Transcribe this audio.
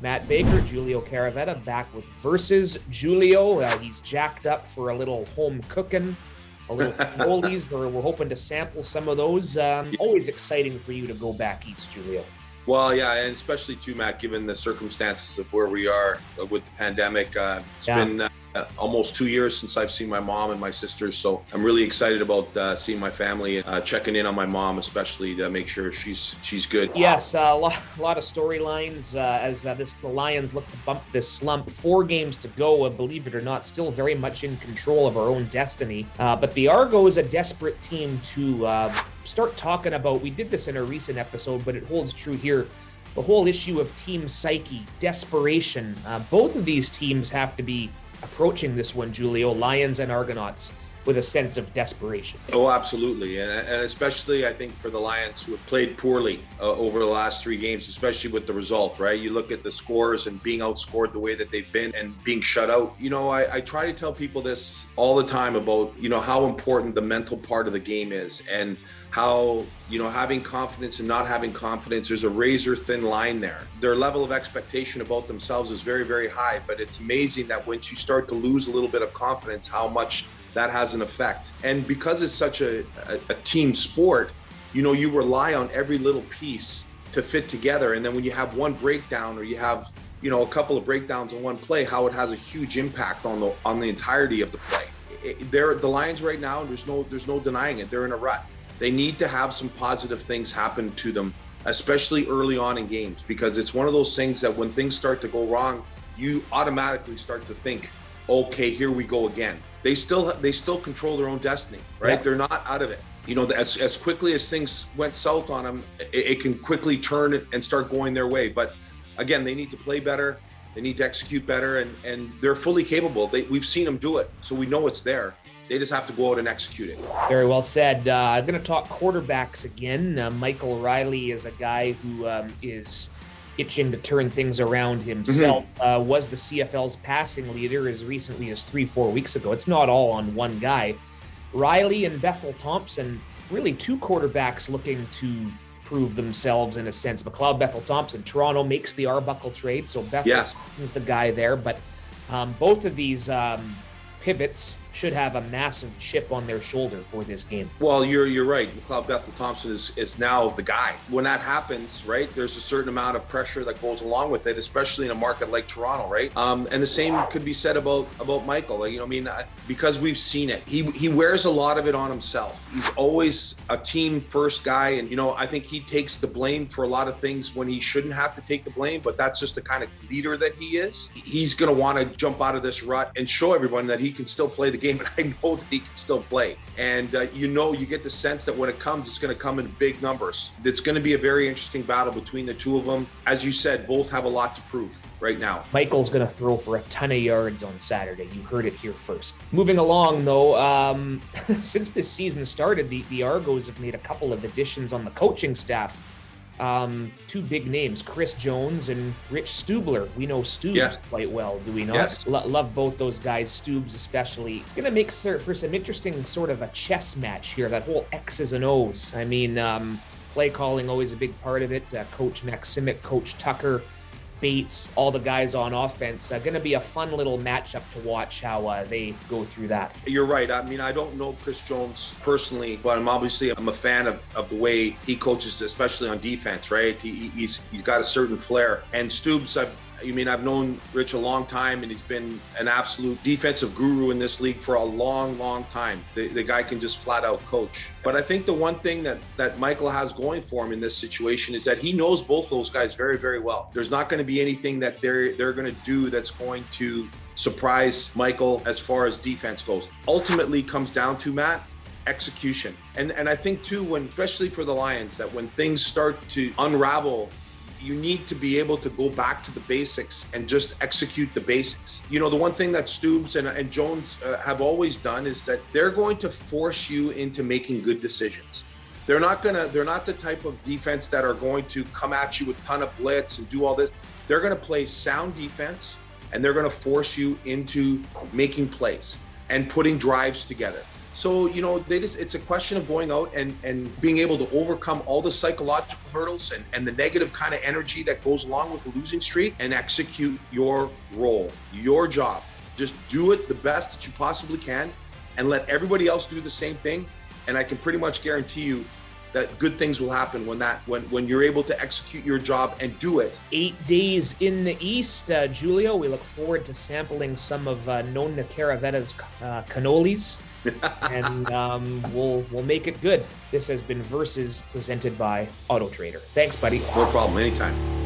Matt Baker, Giulio Caravatta, back with Versus Giulio. He's jacked up for a little home cooking, a little cannolis. We're hoping to sample some of those. Always exciting for you to go back east, Giulio. Well, yeah, and especially too, Matt, given the circumstances of where we are with the pandemic. It's been almost 2 years since I've seen my mom and my sisters, so I'm really excited about seeing my family and checking in on my mom, especially to make sure she's good. Yes, a lot of storylines as the Lions look to bump this slump. 4 games to go, believe it or not, still very much in control of our own destiny. But the Argos, a desperate team to start talking about. We did this in a recent episode, but it holds true here. The whole issue of team psyche, desperation. Both of these teams have to be approaching this one, Giulio, Lions and Argonauts, with a sense of desperation. Oh, absolutely. And especially, I think, for the Lions, who have played poorly over the last 3 games, especially with the result, right? You look at the scores and being outscored the way that they've been and being shut out. You know, I try to tell people this all the time about, you know, how important the mental part of the game is, and how, you know, having confidence and not having confidence, there's a razor thin line there. Their level of expectation about themselves is very, very high, but it's amazing that once you start to lose a little bit of confidence, how much that has an effect. And because it's such a team sport, you know, you rely on every little piece to fit together. And then when you have one breakdown, or you have, you know, a couple of breakdowns in one play, how it has a huge impact on the entirety of the play. The Lions right now, there's no denying it. They're in a rut. They need to have some positive things happen to them, especially early on in games, because it's one of those things that when things start to go wrong, you automatically start to think, okay, here we go again. They still control their own destiny, right? Yeah. They're not out of it. You know, as quickly as things went south on them, it can quickly turn and start going their way. But again, they need to play better. They need to execute better, and they're fully capable. We've seen them do it, so we know it's there. They just have to go out and execute it. Very well said. I'm going to talk quarterbacks again. Michael Riley is a guy who is itching to turn things around himself. Was the CFL's passing leader as recently as 3-4 weeks ago. It's not all on one guy. Riley and Bethel Thompson, really 2 quarterbacks looking to prove themselves in a sense. McLeod Bethel Thompson, Toronto makes the Arbuckle trade, so Bethel is the guy there. But both of these pivots should have a massive chip on their shoulder for this game. Well, you're right. McLeod Bethel Thompson is now the guy. When that happens, right, there's a certain amount of pressure that goes along with it, especially in a market like Toronto, right? And the same could be said about Michael. You know, I mean, because we've seen it. He wears a lot of it on himself. He's always a team first guy, and you know, I think he takes the blame for a lot of things when he shouldn't have to take the blame. But that's just the kind of leader that he is. He's going to want to jump out of this rut and show everyone that he can still play the game, and I know that he can still play. And you know, you get the sense that when it comes, it's going to come in big numbers. It's going to be a very interesting battle between the two of them. As you said, both have a lot to prove right now. Michael's going to throw for a ton of yards on Saturday. You heard it here first. Moving along, though, since this season started, the Argos have made a couple of additions on the coaching staff. 2 big names, Chris Jones and Rich Stubler. We know Stubes quite well, do we not? Yes. Love both those guys, Stubes especially. It's going to make for some interesting sort of a chess match here, that whole X's and O's. I mean, play calling always a big part of it. Coach Maximic, Coach Tucker, Bates, all the guys on offense. Going to be a fun little matchup to watch how they go through that. You're right. I mean, I don't know Chris Jones personally, but I'm a fan of the way he coaches, especially on defense, right? He's got a certain flair. And Stubes, I've known Rich a long time, and he's been an absolute defensive guru in this league for a long, long time. The guy can just flat out coach. But I think the one thing that Michael has going for him in this situation is that he knows both those guys very, very well. There's not going to be anything that they're going to do that's going to surprise Michael as far as defense goes. Ultimately comes down to, Matt, execution. And I think too, especially for the Lions, that when things start to unravel, you need to be able to go back to the basics and just execute the basics. You know, the one thing that Stubes and Jones have always done is that they're going to force you into making good decisions. They're not the type of defense that are going to come at you with a ton of blitz and do all this. They're going to play sound defense, and they're going to force you into making plays and putting drives together. So, it's a question of going out and being able to overcome all the psychological hurdles and the negative kind of energy that goes along with the losing streak and execute your role, your job. Just do it the best that you possibly can and let everybody else do the same thing. And I can pretty much guarantee you that good things will happen when you're able to execute your job and do it. 8 days in the East, Giulio. We look forward to sampling some of Nona Caravatta's cannolis, and we'll make it good. This has been Versus, presented by Auto Trader. Thanks, buddy. No problem. Anytime.